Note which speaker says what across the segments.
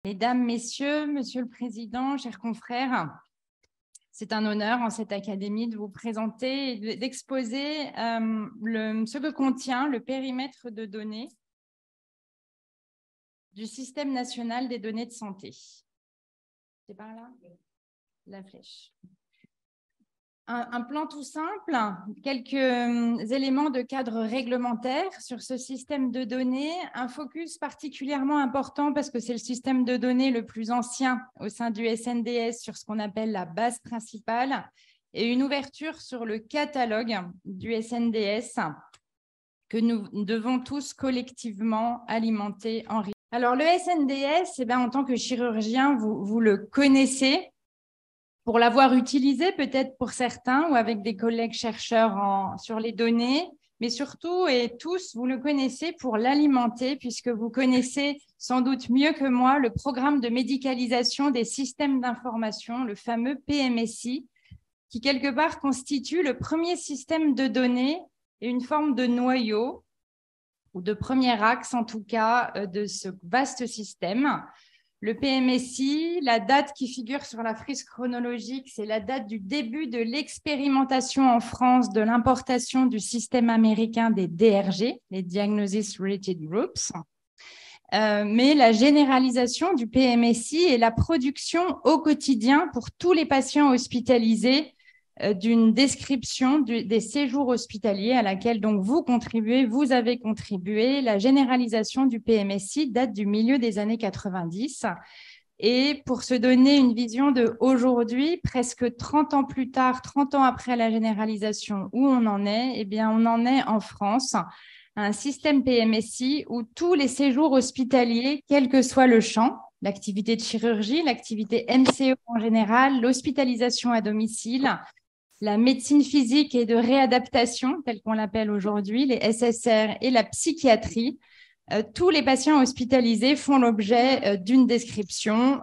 Speaker 1: Mesdames, Messieurs, Monsieur le Président, chers confrères, c'est un honneur en cette académie de vous présenter et d'exposer ce que contient le périmètre de données du Système national des données de santé. C'est par là? La flèche. Un plan tout simple, quelques éléments de cadre réglementaire sur ce système de données, un focus particulièrement important parce que c'est le système de données le plus ancien au sein du SNDS sur ce qu'on appelle la base principale et une ouverture sur le catalogue du SNDS que nous devons tous collectivement alimenter, enrichir. Alors le SNDS, en tant que chirurgien, vous le connaissez, pour l'avoir utilisé peut-être pour certains ou avec des collègues chercheurs sur les données, mais surtout et tous, vous le connaissez pour l'alimenter puisque vous connaissez sans doute mieux que moi le programme de médicalisation des systèmes d'information, le fameux PMSI, qui quelque part constitue le premier système de données et une forme de noyau ou de premier axe en tout cas de ce vaste système. Le PMSI, la date qui figure sur la frise chronologique, c'est la date du début de l'expérimentation en France de l'importation du système américain des DRG, les Diagnosis Related Groups. Mais la généralisation du PMSI et la production au quotidien pour tous les patients hospitalisés d'une description des séjours hospitaliers à laquelle donc vous avez contribué. La généralisation du PMSI date du milieu des années 90. Et pour se donner une vision de aujourd'hui, presque 30 ans plus tard, 30 ans après la généralisation, où on en est, on en est en France, un système PMSI où tous les séjours hospitaliers, quel que soit le champ, l'activité de chirurgie, l'activité MCE en général, l'hospitalisation à domicile, la médecine physique et de réadaptation, telle qu'on l'appelle aujourd'hui, les SSR et la psychiatrie, tous les patients hospitalisés font l'objet d'une description.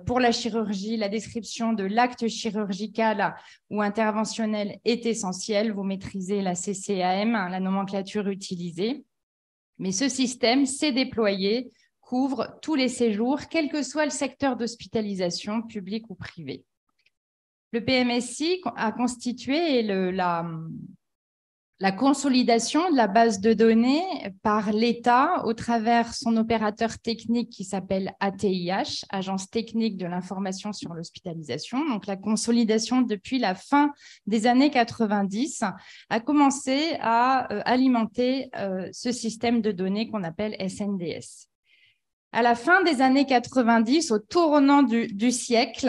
Speaker 1: Pour la chirurgie, la description de l'acte chirurgical ou interventionnel est essentielle. Vous maîtrisez la CCAM, la nomenclature utilisée. Mais ce système s'est déployé, couvre tous les séjours, quel que soit le secteur d'hospitalisation, public ou privé. Le PMSI a constitué la consolidation de la base de données par l'État au travers son opérateur technique qui s'appelle ATIH, Agence technique de l'information sur l'hospitalisation. Donc, la consolidation depuis la fin des années 90 a commencé à alimenter ce système de données qu'on appelle SNDS. À la fin des années 90, au tournant du siècle,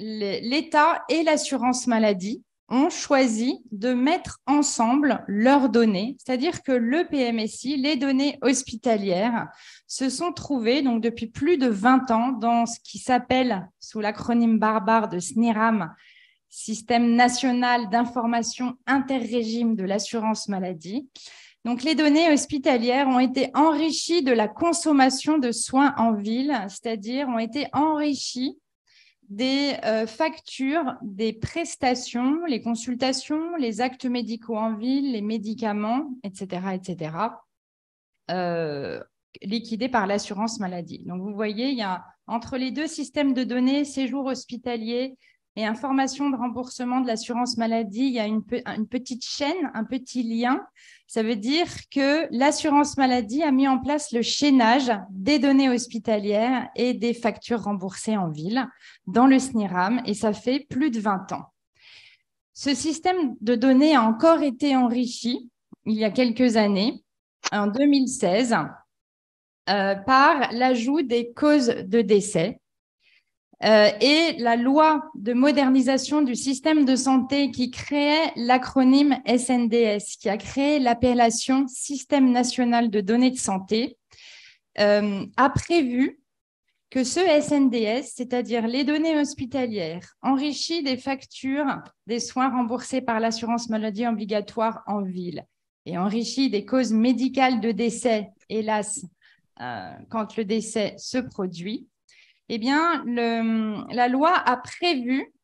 Speaker 1: l'État et l'assurance maladie ont choisi de mettre ensemble leurs données, c'est-à-dire que le PMSI, les données hospitalières, se sont trouvées donc depuis plus de 20 ans dans ce qui s'appelle, sous l'acronyme barbare de SNIRAM, Système national d'information interrégime de l'assurance maladie. Donc, les données hospitalières ont été enrichies de la consommation de soins en ville, c'est-à-dire ont été enrichies des factures, des prestations, les consultations, les actes médicaux en ville, les médicaments, etc., liquidés par l'assurance maladie. Donc, vous voyez, il y a entre les deux systèmes de données, séjour hospitalier et information de remboursement de l'assurance maladie, il y a une petite chaîne, un petit lien. Ça veut dire que l'assurance maladie a mis en place le chaînage des données hospitalières et des factures remboursées en ville dans le SNIRAM, et ça fait plus de 20 ans. Ce système de données a encore été enrichi il y a quelques années, en 2016, par l'ajout des causes de décès. Et la loi de modernisation du système de santé qui créait l'acronyme SNDS, qui a créé l'appellation Système national de données de santé, a prévu que ce SNDS, c'est-à-dire les données hospitalières enrichies des factures des soins remboursés par l'assurance maladie obligatoire en ville et enrichies des causes médicales de décès, hélas, quand le décès se produit, la loi a prévu,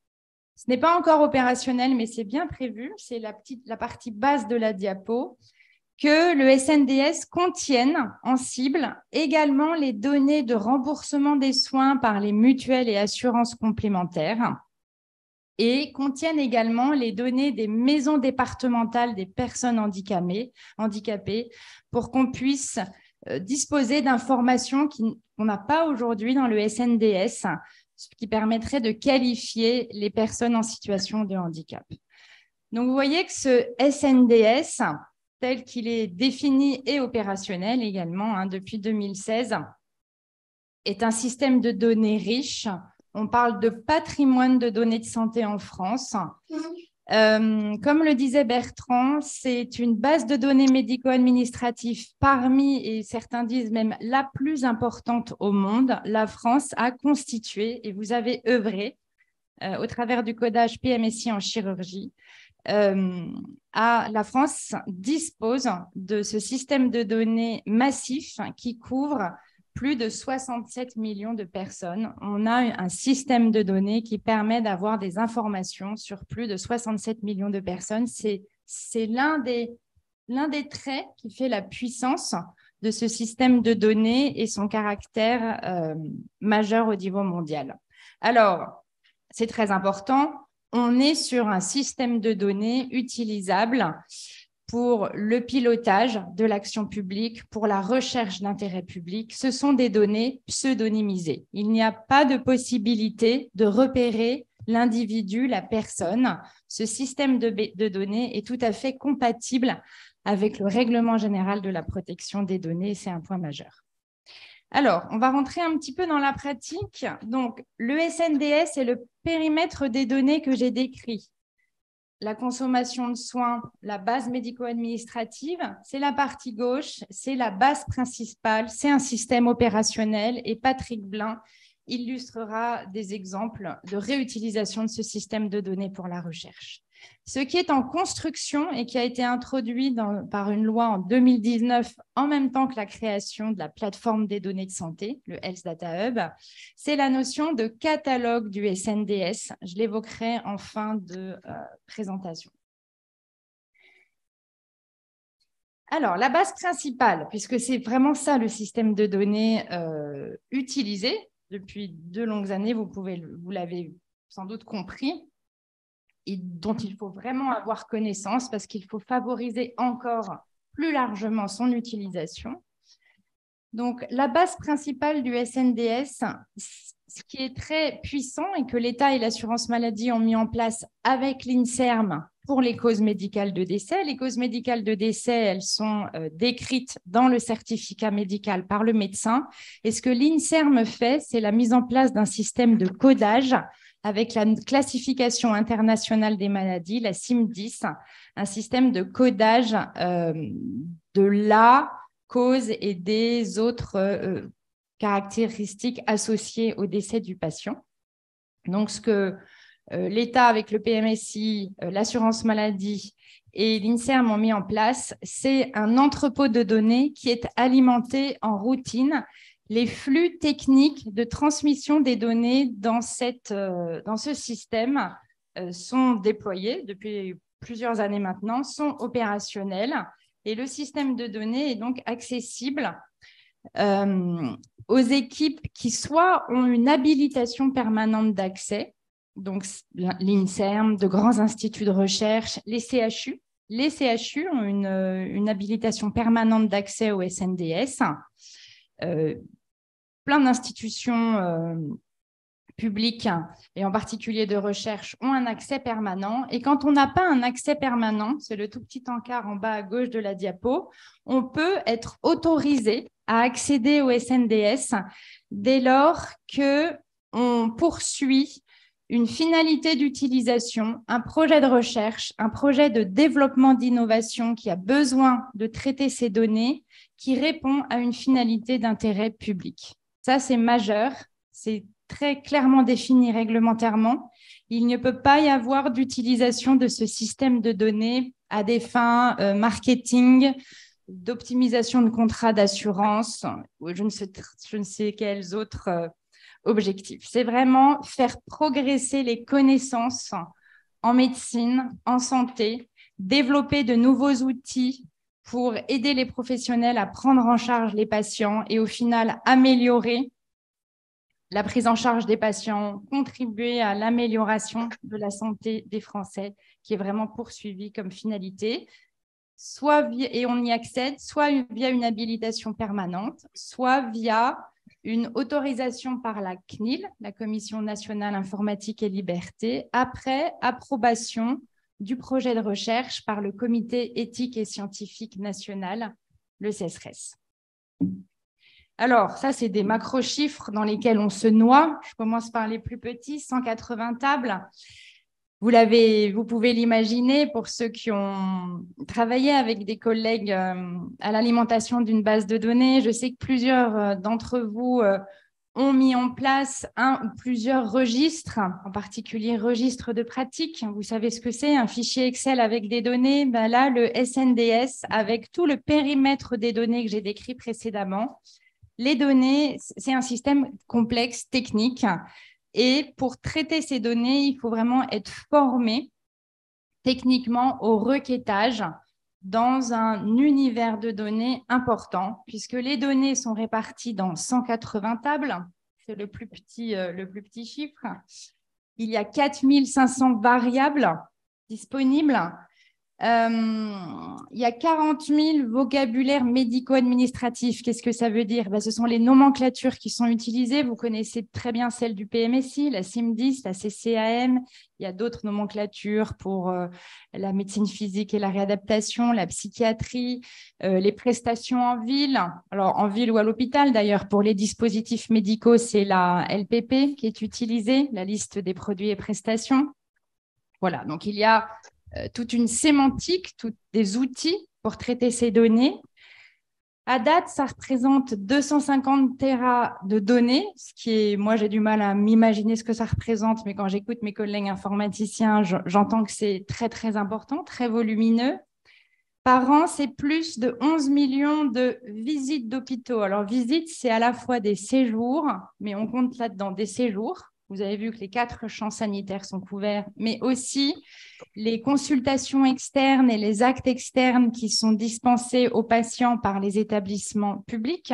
Speaker 1: ce n'est pas encore opérationnel, mais c'est bien prévu, c'est la partie basse de la diapo, que le SNDS contienne en cible également les données de remboursement des soins par les mutuelles et assurances complémentaires et contienne également les données des maisons départementales des personnes handicapées pour qu'on puisse disposer d'informations qu'on n'a pas aujourd'hui dans le SNDS, ce qui permettrait de qualifier les personnes en situation de handicap. Donc, vous voyez que ce SNDS, tel qu'il est défini et opérationnel également depuis 2016, est un système de données riche. On parle de patrimoine de données de santé en France. Comme le disait Bertrand, c'est une base de données médico-administratives parmi, et certains disent même la plus importante au monde. La France a constitué, et vous avez œuvré au travers du codage PMSI en chirurgie, la France dispose de ce système de données massif qui couvre plus de 67 millions de personnes. On a un système de données qui permet d'avoir des informations sur plus de 67 millions de personnes. C'est l'un des traits qui fait la puissance de ce système de données et son caractère majeur au niveau mondial. Alors, c'est très important. On est sur un système de données utilisable pour le pilotage de l'action publique, pour la recherche d'intérêt public. Ce sont des données pseudonymisées. Il n'y a pas de possibilité de repérer l'individu, la personne. Ce système de données est tout à fait compatible avec le règlement général de la protection des données. C'est un point majeur. Alors, on va rentrer un petit peu dans la pratique. Donc, le SNDS est le périmètre des données que j'ai décrit. La consommation de soins, la base médico-administrative, c'est la partie gauche, c'est la base principale, c'est un système opérationnel et Patrick Blin illustrera des exemples de réutilisation de ce système de données pour la recherche. Ce qui est en construction et qui a été introduit par une loi en 2019, en même temps que la création de la plateforme des données de santé, le Health Data Hub, c'est la notion de catalogue du SNDS. Je l'évoquerai en fin de présentation. Alors, la base principale, puisque c'est vraiment ça le système de données utilisé depuis de longues années, vous l'avez sans doute compris, et dont il faut vraiment avoir connaissance parce qu'il faut favoriser encore plus largement son utilisation. Donc, la base principale du SNDS, ce qui est très puissant et que l'État et l'assurance maladie ont mis en place avec l'INSERM pour les causes médicales de décès. Les causes médicales de décès, elles sont décrites dans le certificat médical par le médecin. Et ce que l'INSERM fait, c'est la mise en place d'un système de codage avec la classification internationale des maladies, la CIM-10, un système de codage de la cause et des autres caractéristiques associées au décès du patient. Donc, ce que l'État, avec le PMSI, l'assurance maladie et l'INSERM ont mis en place, c'est un entrepôt de données qui est alimenté en routine. Les flux techniques de transmission des données dans ce système sont déployés depuis plusieurs années maintenant, sont opérationnels et le système de données est donc accessible aux équipes qui soit ont une habilitation permanente d'accès, donc l'INSERM, de grands instituts de recherche, les CHU. Les CHU ont une habilitation permanente d'accès au SNDS. Plein d'institutions publiques et en particulier de recherche ont un accès permanent. Et quand on n'a pas un accès permanent, c'est le tout petit encart en bas à gauche de la diapo, on peut être autorisé à accéder au SNDS dès lors qu'on poursuit une finalité d'utilisation, un projet de recherche, un projet de développement d'innovation qui a besoin de traiter ces données, qui répond à une finalité d'intérêt public. Ça, c'est majeur, c'est très clairement défini réglementairement. Il ne peut pas y avoir d'utilisation de ce système de données à des fins marketing, d'optimisation de contrats d'assurance, ou je ne sais quels autres objectifs. C'est vraiment faire progresser les connaissances en médecine, en santé, développer de nouveaux outils pour aider les professionnels à prendre en charge les patients et au final améliorer la prise en charge des patients, contribuer à l'amélioration de la santé des Français, qui est vraiment poursuivie comme finalité, et on y accède soit via une habilitation permanente, soit via une autorisation par la CNIL, la Commission nationale informatique et liberté, après approbation du projet de recherche par le Comité éthique et scientifique national, le CESRES. Alors, ça, c'est des macro-chiffres dans lesquels on se noie. Je commence par les plus petits, 180 tables. Vous pouvez l'imaginer pour ceux qui ont travaillé avec des collègues à l'alimentation d'une base de données. Je sais que plusieurs d'entre vous ont mis en place un ou plusieurs registres, en particulier registres de pratique. Vous savez ce que c'est, un fichier Excel avec des données. Ben là, le SNDS, avec tout le périmètre des données que j'ai décrit précédemment. Les données, c'est un système complexe, technique. Et pour traiter ces données, il faut vraiment être formé techniquement au requêtage dans un univers de données important, puisque les données sont réparties dans 180 tables. C'est le plus petit chiffre. Il y a 4500 variables disponibles. Il y a 40 000 vocabulaires médico-administratifs. Qu'est-ce que ça veut dire? Ce sont les nomenclatures qui sont utilisées. Vous connaissez très bien celle du PMSI, la CIM10, la CCAM. Il y a d'autres nomenclatures pour la médecine physique et la réadaptation, la psychiatrie, les prestations en ville. Alors, en ville ou à l'hôpital, d'ailleurs, pour les dispositifs médicaux, c'est la LPP qui est utilisée, la liste des produits et prestations. Voilà, donc il y a toute une sémantique, tous des outils pour traiter ces données. À date, ça représente 250 téras de données, ce qui est, moi j'ai du mal à m'imaginer ce que ça représente, mais quand j'écoute mes collègues informaticiens, j'entends que c'est très très important, très volumineux. Par an, c'est plus de 11 millions de visites d'hôpitaux. Alors, visites, c'est à la fois des séjours, mais on compte là-dedans des séjours. Vous avez vu que les 4 champs sanitaires sont couverts, mais aussi les consultations externes et les actes externes qui sont dispensés aux patients par les établissements publics.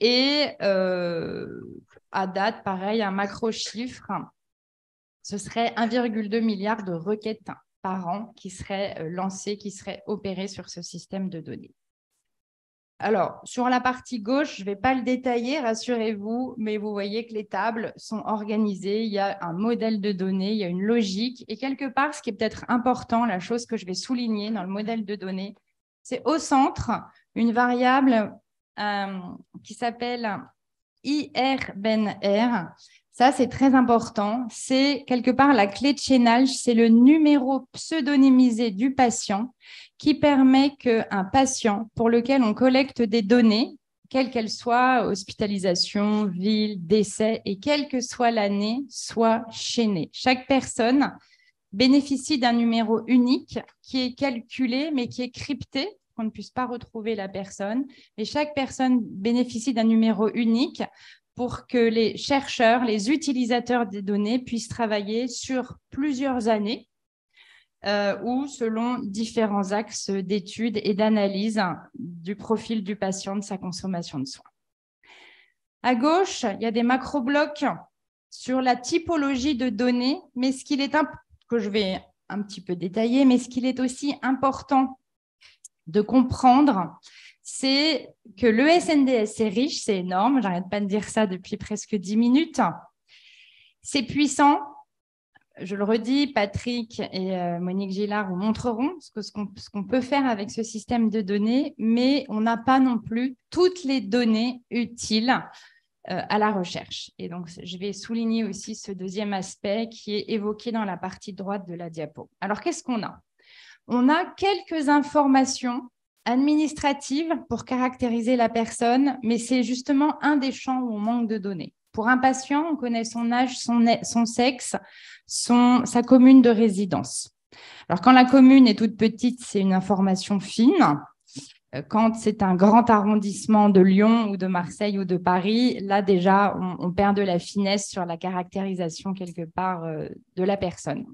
Speaker 1: Et à date, pareil, un macro-chiffre, ce serait 1,2 milliard de requêtes par an qui seraient lancées, qui seraient opérées sur ce système de données. Alors, sur la partie gauche, je ne vais pas le détailler, rassurez-vous, mais vous voyez que les tables sont organisées, il y a un modèle de données, il y a une logique, et quelque part, ce qui est peut-être important, la chose que je vais souligner dans le modèle de données, c'est au centre, une variable qui s'appelle IR-BEN-R. Ça, c'est très important. C'est quelque part la clé de chaînage, c'est le numéro pseudonymisé du patient qui permet qu'un patient pour lequel on collecte des données, quelles qu'elles soient, hospitalisation, ville, décès, et quelle que soit l'année, soit chaîné. Chaque personne bénéficie d'un numéro unique qui est calculé, mais qui est crypté, qu'on ne puisse pas retrouver la personne. Mais chaque personne bénéficie d'un numéro unique pour que les chercheurs, les utilisateurs des données puissent travailler sur plusieurs années ou selon différents axes d'études et d'analyse du profil du patient, de sa consommation de soins. À gauche, il y a des macro-blocs sur la typologie de données, mais ce qu'il est que je vais un petit peu détailler, mais ce qu'il est aussi important de comprendre, c'est que le SNDS est riche, c'est énorme, j'arrête pas de dire ça depuis presque 10 minutes. C'est puissant, je le redis, Patrick et Monique Gillard vous montreront ce qu'on peut faire avec ce système de données, mais on n'a pas non plus toutes les données utiles à la recherche. Et donc, je vais souligner aussi ce deuxième aspect qui est évoqué dans la partie droite de la diapo. Alors, qu'est-ce qu'on a? On a quelques informations administratives pour caractériser la personne, mais c'est justement un des champs où on manque de données. Pour un patient, on connaît son âge, son sexe, sa commune de résidence. Alors, quand la commune est toute petite, c'est une information fine. Quand c'est un grand arrondissement de Lyon ou de Marseille ou de Paris, là déjà, on perd de la finesse sur la caractérisation quelque part de la personne.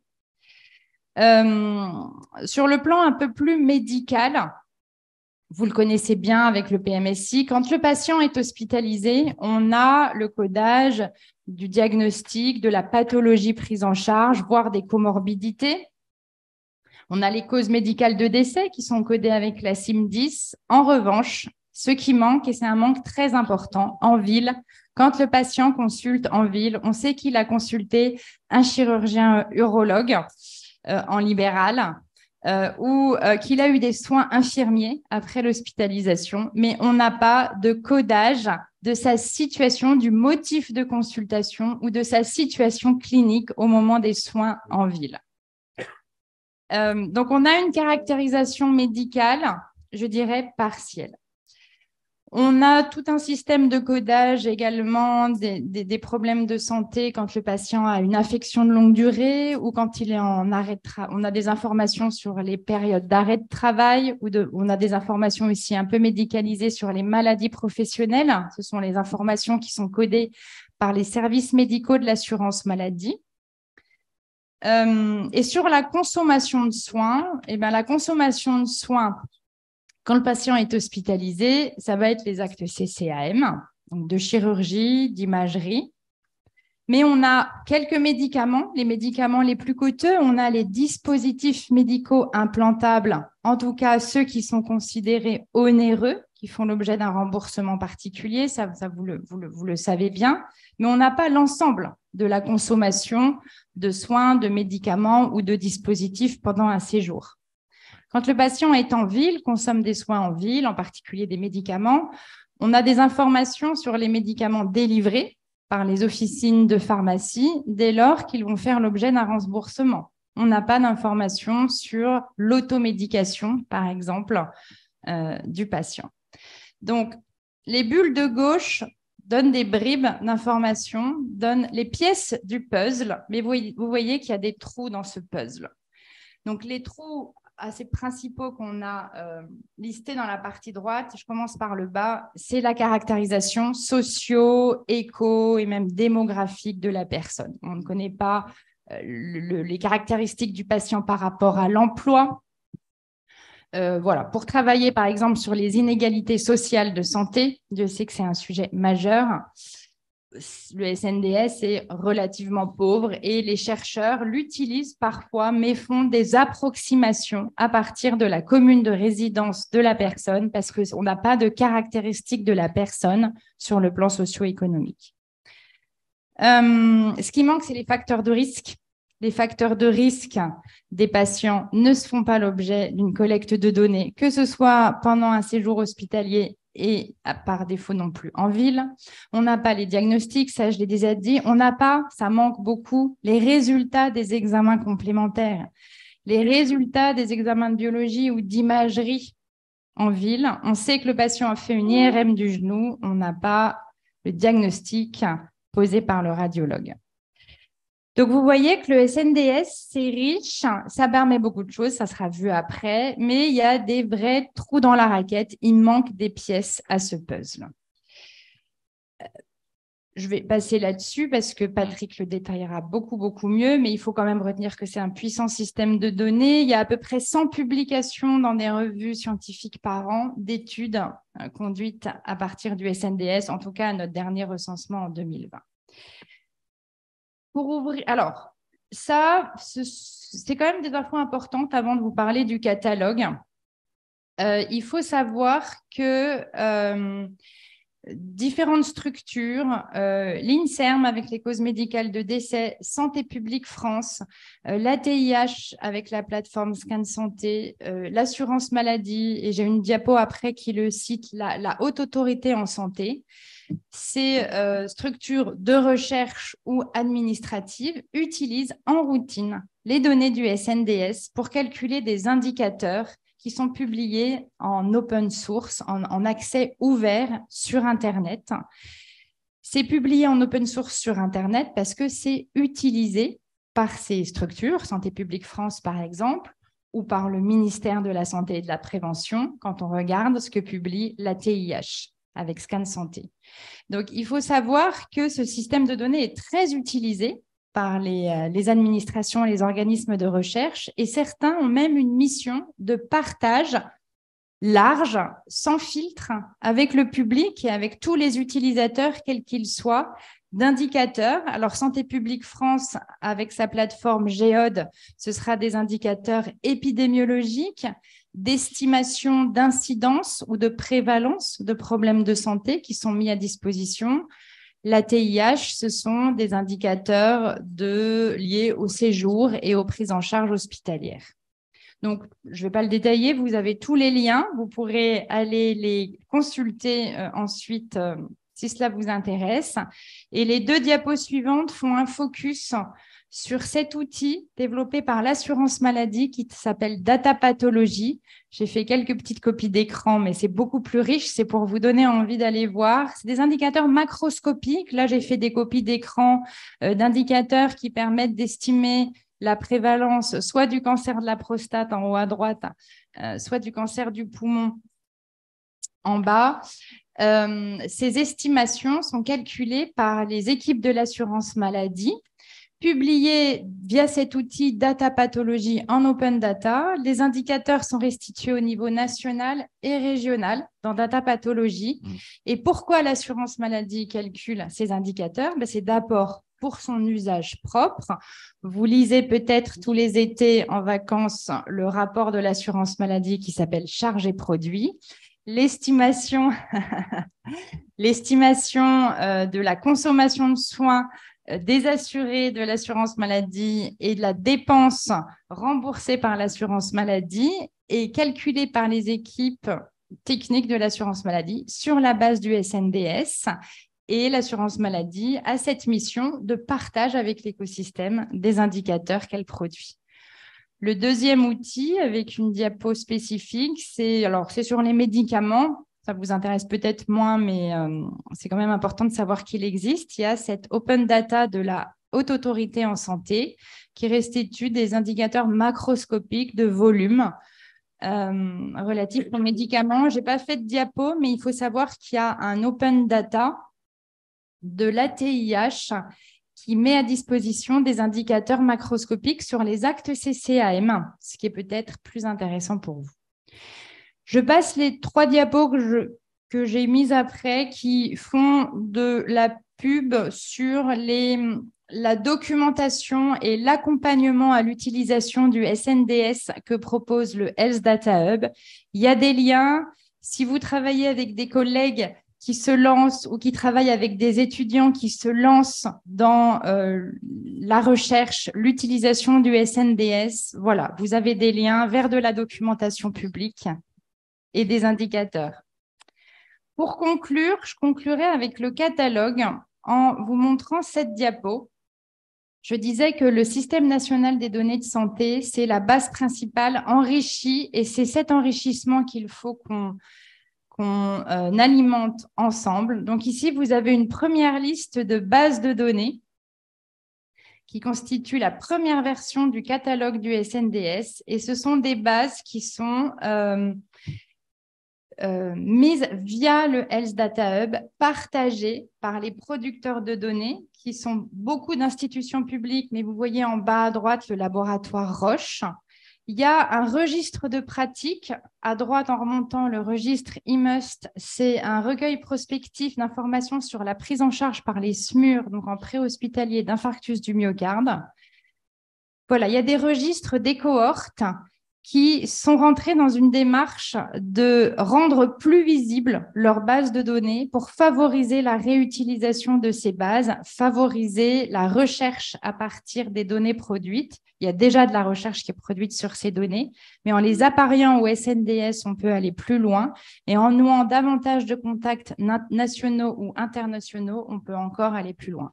Speaker 1: Sur le plan un peu plus médical, Vous le connaissez bien avec le PMSI. Quand le patient est hospitalisé, on a le codage du diagnostic, de la pathologie prise en charge, voire des comorbidités. On a les causes médicales de décès qui sont codées avec la CIM-10. En revanche, ce qui manque, et c'est un manque très important, en ville, quand le patient consulte en ville, on sait qu'il a consulté un chirurgien urologue en libéral, ou qu'il a eu des soins infirmiers après l'hospitalisation, mais on n'a pas de codage de sa situation, du motif de consultation ou de sa situation clinique au moment des soins en ville. Donc, on a une caractérisation médicale, je dirais, partielle. On a tout un système de codage également des problèmes de santé quand le patient a une affection de longue durée ou quand il est en arrêt de travail. On a des informations sur les périodes d'arrêt de travail on a des informations aussi un peu médicalisées sur les maladies professionnelles. Ce sont les informations qui sont codées par les services médicaux de l'assurance maladie. Et sur la consommation de soins, la consommation de soins, quand le patient est hospitalisé, ça va être les actes CCAM, donc de chirurgie, d'imagerie. Mais on a quelques médicaments, les médicaments les plus coûteux. On a les dispositifs médicaux implantables, en tout cas ceux qui sont considérés onéreux, qui font l'objet d'un remboursement particulier, ça vous le savez bien. Mais on n'a pas l'ensemble de la consommation de soins, de médicaments ou de dispositifs pendant un séjour. Quand le patient est en ville, consomme des soins en ville, en particulier des médicaments, on a des informations sur les médicaments délivrés par les officines de pharmacie dès lors qu'ils vont faire l'objet d'un remboursement. On n'a pas d'informations sur l'automédication, par exemple, du patient. Donc, les bulles de gauche donnent des bribes d'informations, donnent les pièces du puzzle, mais vous voyez qu'il y a des trous dans ce puzzle. Donc, les trous assez principaux qu'on a listés dans la partie droite, je commence par le bas, c'est la caractérisation socio, éco et même démographique de la personne. On ne connaît pas les caractéristiques du patient par rapport à l'emploi. Voilà. Pour travailler, par exemple, sur les inégalités sociales de santé, Dieu sait que c'est un sujet majeur, le SNDS est relativement pauvre et les chercheurs l'utilisent parfois, mais font des approximations à partir de la commune de résidence de la personne parce qu'on n'a pas de caractéristiques de la personne sur le plan socio-économique. Ce qui manque, c'est les facteurs de risque. Les facteurs de risque des patients ne se font pas l'objet d'une collecte de données, que ce soit pendant un séjour hospitalier et par défaut non plus en ville. On n'a pas les diagnostics, ça je l'ai déjà dit. On n'a pas, ça manque beaucoup, les résultats des examens complémentaires, les résultats des examens de biologie ou d'imagerie en ville. On sait que le patient a fait une IRM du genou, on n'a pas le diagnostic posé par le radiologue. Donc, vous voyez que le SNDS, c'est riche, ça permet beaucoup de choses, ça sera vu après, mais il y a des vrais trous dans la raquette, il manque des pièces à ce puzzle. Je vais passer là-dessus parce que Patrick le détaillera beaucoup mieux, mais il faut quand même retenir que c'est un puissant système de données. Il y a à peu près 100 publications dans des revues scientifiques par an d'études conduites à partir du SNDS, en tout cas à notre dernier recensement en 2020. Pour ouvrir, alors, ça, c'est quand même des infos importantes avant de vous parler du catalogue. Il faut savoir que différentes structures, l'INSERM avec les causes médicales de décès, Santé publique France, l'ATIH avec la plateforme Scan Santé, l'assurance maladie, et j'ai une diapo après qui le cite, la Haute Autorité en Santé. Ces structures de recherche ou administratives utilisent en routine les données du SNDS pour calculer des indicateurs qui sont publiés en open source, en accès ouvert sur Internet. C'est publié en open source sur Internet parce que c'est utilisé par ces structures, Santé publique France par exemple, ou par le ministère de la Santé et de la Prévention, quand on regarde ce que publie la TIH avec Scan Santé. Donc, il faut savoir que ce système de données est très utilisé par les administrations et les organismes de recherche, et certains ont même une mission de partage large, sans filtre, avec le public et avec tous les utilisateurs, quels qu'ils soient, d'indicateurs. Alors, Santé publique France, avec sa plateforme Géode, ce sera des indicateurs épidémiologiques, d'estimation d'incidence ou de prévalence de problèmes de santé qui sont mis à disposition. La TIH, ce sont des indicateurs liés au séjour et aux prises en charge hospitalières. Donc, je ne vais pas le détailler, vous avez tous les liens, vous pourrez aller les consulter ensuite si cela vous intéresse. Et les 2 diapos suivantes font un focus sur cet outil développé par l'assurance maladie qui s'appelle Data Pathologie. J'ai fait quelques petites copies d'écran, mais c'est beaucoup plus riche, c'est pour vous donner envie d'aller voir. C'est des indicateurs macroscopiques. Là, j'ai fait des copies d'écran d'indicateurs qui permettent d'estimer la prévalence soit du cancer de la prostate en haut à droite, soit du cancer du poumon en bas. Ces estimations sont calculées par les équipes de l'assurance maladie, publiées via cet outil Data Pathologie en Open Data. Les indicateurs sont restitués au niveau national et régional dans Data Pathologie. Et pourquoi l'assurance maladie calcule ces indicateurs? C'est d'abord pour son usage propre. Vous lisez peut-être tous les étés en vacances le rapport de l'assurance maladie qui s'appelle Charges et produits. L'estimation de la consommation de soins des assurés de l'assurance maladie et de la dépense remboursée par l'assurance maladie est calculée par les équipes techniques de l'assurance maladie sur la base du SNDS. Et l'assurance maladie a cette mission de partage avec l'écosystème des indicateurs qu'elle produit. Le deuxième outil, avec une diapo spécifique, c'est sur les médicaments. Ça vous intéresse peut-être moins, mais c'est quand même important de savoir qu'il existe. Il y a cette open data de la Haute Autorité en Santé qui restitue des indicateurs macroscopiques de volume relatifs aux médicaments. Je n'ai pas fait de diapo, mais il faut savoir qu'il y a un open data de l'ATIH qui met à disposition des indicateurs macroscopiques sur les actes CCAM, ce qui est peut-être plus intéressant pour vous. Je passe les 3 diapos que j'ai mises après qui font de la pub sur la documentation et l'accompagnement à l'utilisation du SNDS que propose le Health Data Hub. Il y a des liens. Si vous travaillez avec des collègues qui se lancent ou qui travaillent avec des étudiants qui se lancent dans la recherche, l'utilisation du SNDS, voilà, vous avez des liens vers de la documentation publique et des indicateurs. Pour conclure, je conclurai avec le catalogue en vous montrant cette diapo. Je disais que le système national des données de santé, c'est la base principale enrichie et c'est cet enrichissement qu'il faut qu'on alimente ensemble. Donc ici, vous avez une première liste de bases de données qui constitue la première version du catalogue du SNDS. Et ce sont des bases qui sont mises via le Health Data Hub, partagées par les producteurs de données, qui sont beaucoup d'institutions publiques, mais vous voyez en bas à droite le laboratoire Roche. Il y a un registre de pratiques. À droite, en remontant, le registre eMust, c'est un recueil prospectif d'informations sur la prise en charge par les SMUR, donc en préhospitalier d'infarctus du myocarde. Voilà, il y a des registres, des cohortes qui sont rentrés dans une démarche de rendre plus visible leur base de données pour favoriser la réutilisation de ces bases, favoriser la recherche à partir des données produites. Il y a déjà de la recherche qui est produite sur ces données, mais en les appariant au SNDS, on peut aller plus loin et en nouant davantage de contacts nationaux ou internationaux, on peut encore aller plus loin.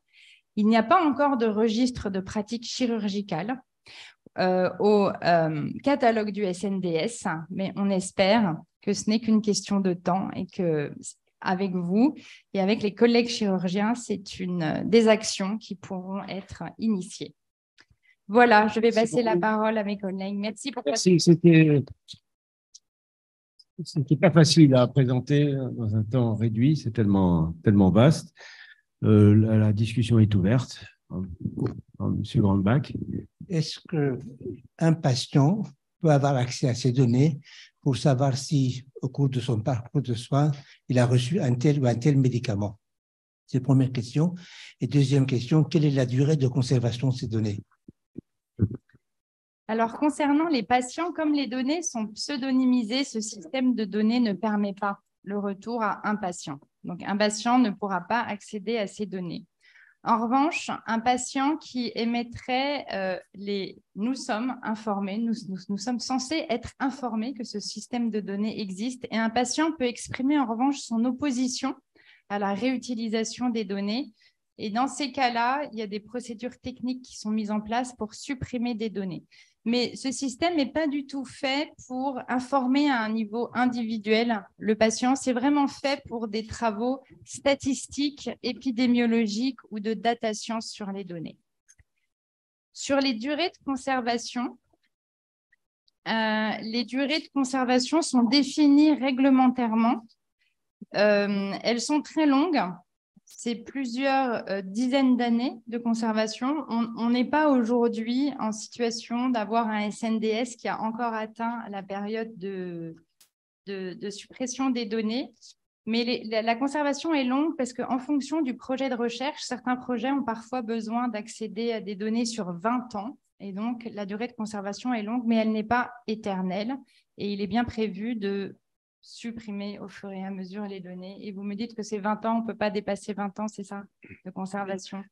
Speaker 1: Il n'y a pas encore de registre de pratiques chirurgicales au catalogue du SNDS, mais on espère que ce n'est qu'une question de temps et que avec vous et avec les collègues chirurgiens, c'est des actions qui pourront être initiées. Voilà, je vais passer la parole à mes collègues. Merci pour votre...
Speaker 2: C'était pas facile à présenter dans un temps réduit, c'est tellement vaste. La discussion est ouverte. Monsieur Grandbach.
Speaker 3: Est-ce qu'un patient peut avoir accès à ces données pour savoir si, au cours de son parcours de soins, il a reçu un tel ou un tel médicament? C'est la première question. Et deuxième question, quelle est la durée de conservation de ces données?
Speaker 1: Alors, concernant les patients, comme les données sont pseudonymisées, ce système de données ne permet pas le retour à un patient. Donc, un patient ne pourra pas accéder à ces données. En revanche, un patient qui émettrait nous sommes informés, nous sommes censés être informés que ce système de données existe, et un patient peut exprimer en revanche son opposition à la réutilisation des données. Et dans ces cas-là, il y a des procédures techniques qui sont mises en place pour supprimer des données. Mais ce système n'est pas du tout fait pour informer à un niveau individuel le patient. C'est vraiment fait pour des travaux statistiques, épidémiologiques ou de data science sur les données. Sur les durées de conservation, les durées de conservation sont définies réglementairement. Elles sont très longues. C'est plusieurs dizaines d'années de conservation. On n'est pas aujourd'hui en situation d'avoir un SNDS qui a encore atteint la période de suppression des données. Mais la conservation est longue parce qu'en fonction du projet de recherche, certains projets ont parfois besoin d'accéder à des données sur 20 ans. Et donc, la durée de conservation est longue, mais elle n'est pas éternelle. Et il est bien prévu de supprimer au fur et à mesure les données. Et vous me dites que c'est 20 ans, on ne peut pas dépasser 20 ans, c'est ça, de conservation.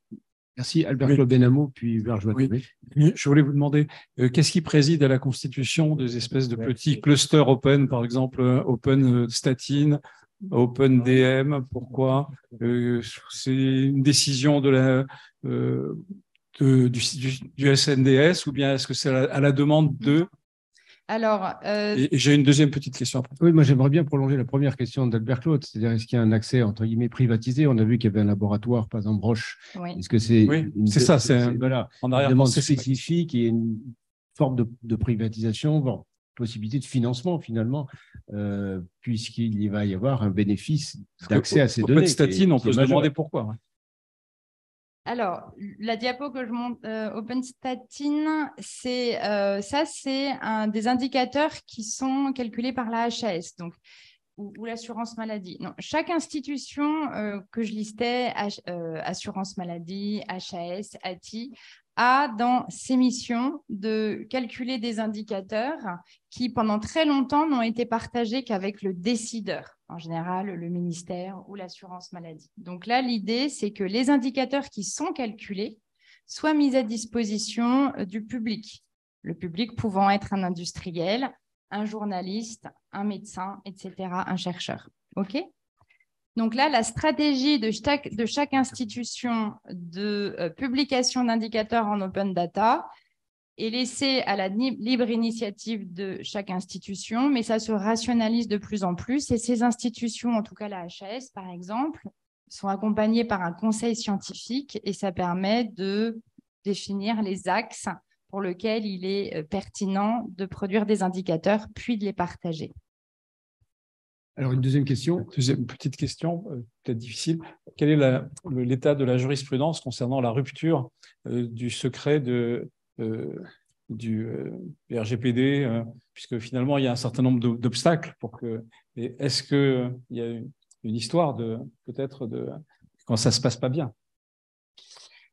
Speaker 2: Merci. Alberto Benamo, puis Verjoie.
Speaker 4: Oui. Je voulais vous demander, qu'est-ce qui préside à la constitution des espèces de petits clusters open, par exemple Open Statine, Open DM? Pourquoi? C'est une décision de du SNDS, ou bien est-ce que c'est à la demande de...
Speaker 1: Alors,
Speaker 4: et j'ai une deuxième petite question après.
Speaker 2: Oui, moi j'aimerais bien prolonger la première question d'Albert Claude, c'est-à-dire est-ce qu'il y a un accès entre guillemets privatisé? On a vu qu'il y avait un laboratoire, par exemple Roche.
Speaker 1: Oui.
Speaker 2: Est-ce que c'est
Speaker 4: c'est ça, c'est
Speaker 2: voilà,
Speaker 4: en
Speaker 2: une demande spécifique et une forme de privatisation, bon, possibilité de financement finalement, puisqu'il va y avoir un bénéfice d'accès à ces données.
Speaker 4: OpenStatine, on peut se demander pourquoi. Ouais.
Speaker 1: Alors, la diapo que je montre, OpenStatine, c'est des indicateurs qui sont calculés par la HAS, donc, ou l'assurance maladie. Non, chaque institution que je listais, assurance maladie, HAS, ATI, a dans ses missions de calculer des indicateurs qui, pendant très longtemps, n'ont été partagés qu'avec le décideur, en général le ministère ou l'assurance maladie. Donc là, l'idée, c'est que les indicateurs qui sont calculés soient mis à disposition du public, le public pouvant être un industriel, un journaliste, un médecin, etc., un chercheur. OK ? Donc là, la stratégie de chaque institution de publication d'indicateurs en open data est laissée à la libre initiative de chaque institution, mais ça se rationalise de plus en plus. Et ces institutions, en tout cas la HAS par exemple, sont accompagnées par un conseil scientifique et ça permet de définir les axes pour lesquels il est pertinent de produire des indicateurs puis de les partager.
Speaker 2: Alors, une deuxième question.
Speaker 4: Deuxième petite question, peut-être difficile. Quel est l'état de la jurisprudence concernant la rupture du secret du RGPD, puisque finalement, il y a un certain nombre d'obstacles pour que... Est-ce qu'il y a une histoire peut-être quand ça ne se passe pas bien?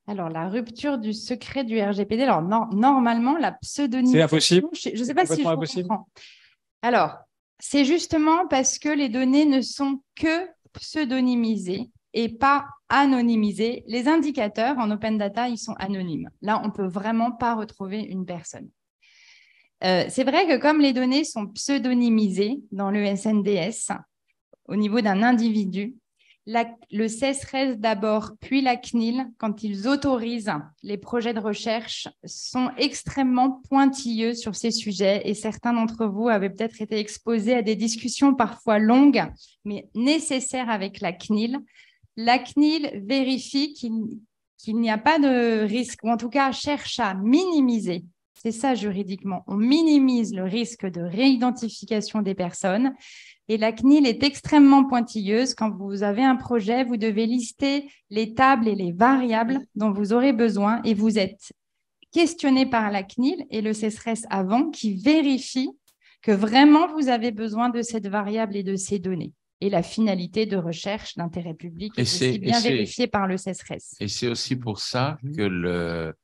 Speaker 1: Alors, la rupture du secret du RGPD, alors normalement, la pseudonymisation...
Speaker 4: C'est impossible?
Speaker 1: Je ne sais pas si je comprends. Alors, c'est justement parce que les données ne sont que pseudonymisées et pas anonymisées. Les indicateurs en open data, ils sont anonymes. Là, on ne peut vraiment pas retrouver une personne. C'est vrai que comme les données sont pseudonymisées dans le SNDS, au niveau d'un individu, le CESRES d'abord, puis la CNIL, quand ils autorisent les projets de recherche, sont extrêmement pointilleux sur ces sujets et certains d'entre vous avaient peut-être été exposés à des discussions parfois longues, mais nécessaires avec la CNIL. La CNIL vérifie qu'il n'y a pas de risque, ou en tout cas cherche à minimiser. C'est ça juridiquement, on minimise le risque de réidentification des personnes. Et la CNIL est extrêmement pointilleuse. Quand vous avez un projet, vous devez lister les tables et les variables dont vous aurez besoin et vous êtes questionné par la CNIL et le CESRES avant, qui vérifie que vraiment vous avez besoin de cette variable et de ces données. Et la finalité de recherche d'intérêt public est aussi bien vérifiée par le CESRES.
Speaker 5: Et c'est aussi pour ça que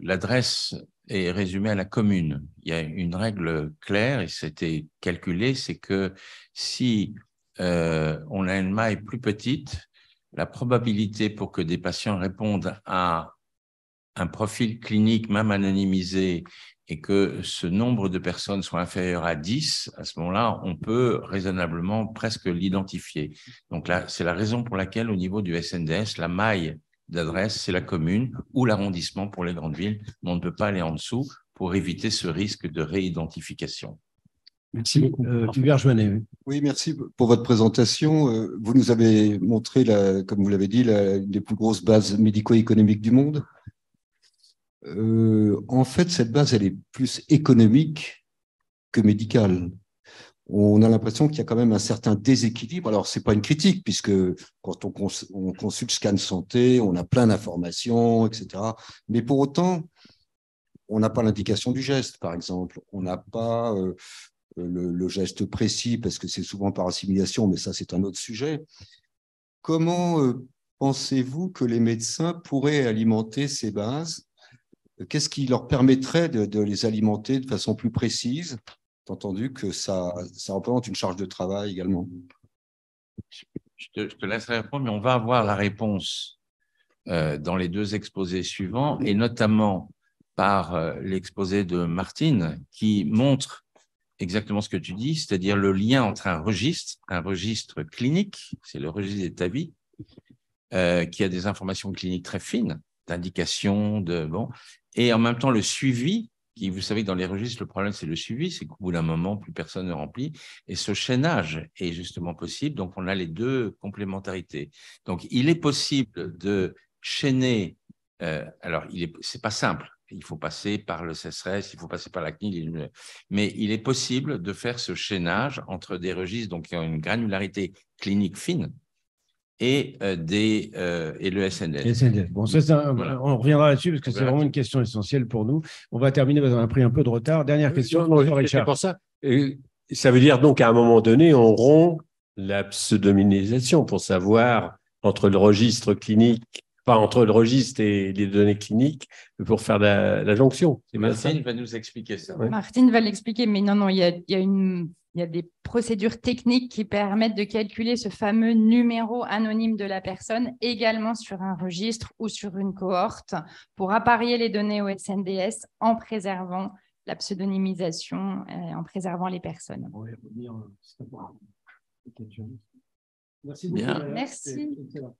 Speaker 5: l'adresse est résumée à la commune. Il y a une règle claire, et c'était calculé, c'est que si on a une maille plus petite, la probabilité pour que des patients répondent à un profil clinique, même anonymisé, et que ce nombre de personnes soit inférieur à 10, à ce moment-là, on peut raisonnablement presque l'identifier. Donc là, c'est la raison pour laquelle, au niveau du SNDS, la maille d'adresse, c'est la commune ou l'arrondissement pour les grandes villes, mais on ne peut pas aller en dessous pour éviter ce risque de réidentification.
Speaker 2: Merci beaucoup. Hubert Joannet.
Speaker 6: Oui, merci pour votre présentation. Vous nous avez montré, comme vous l'avez dit, une des plus grosses bases médico-économiques du monde. En fait, cette base, elle est plus économique que médicale. On a l'impression qu'il y a quand même un certain déséquilibre. Alors, ce n'est pas une critique, puisque quand on consulte Scan Santé, on a plein d'informations, etc. Mais pour autant, on n'a pas l'indication du geste, par exemple. On n'a pas le geste précis, parce que c'est souvent par assimilation, mais ça, c'est un autre sujet. Comment pensez-vous que les médecins pourraient alimenter ces bases? Qu'est-ce qui leur permettrait de les alimenter de façon plus précise, entendu que ça représente une charge de travail également?
Speaker 5: Je te laisserai répondre, mais on va avoir la réponse dans les deux exposés suivants, et notamment par l'exposé de Martine, qui montre exactement ce que tu dis, c'est-à-dire le lien entre un registre clinique, c'est le registre d'état vie, qui a des informations cliniques très fines, d'indications, et en même temps le suivi, qui, vous savez, dans les registres, le problème, c'est le suivi, c'est qu'au bout d'un moment, plus personne ne remplit, et ce chaînage est justement possible, donc on a les deux complémentarités. Donc, il est possible de chaîner, alors, c'est pas simple, il faut passer par le CESRES, il faut passer par la CNIL, mais il est possible de faire ce chaînage entre des registres donc, qui ont une granularité clinique fine, et le SNDS.
Speaker 2: Bon, voilà. On reviendra là-dessus parce que c'est vraiment une question essentielle pour nous. On va terminer parce qu'on a pris un peu de retard. Dernière question.
Speaker 7: Richard. Pour ça. Ça veut dire donc qu'à un moment donné, on rompt la pseudonymisation pour savoir entre le registre clinique, entre le registre et les données cliniques pour faire la jonction.
Speaker 5: Martine va nous expliquer ça.
Speaker 1: Ouais. Martine va l'expliquer, mais non, il y a des procédures techniques qui permettent de calculer ce fameux numéro anonyme de la personne également sur un registre ou sur une cohorte pour apparier les données au SNDS en préservant la pseudonymisation, en préservant les personnes.
Speaker 2: Merci beaucoup.
Speaker 5: Bien.
Speaker 1: Merci.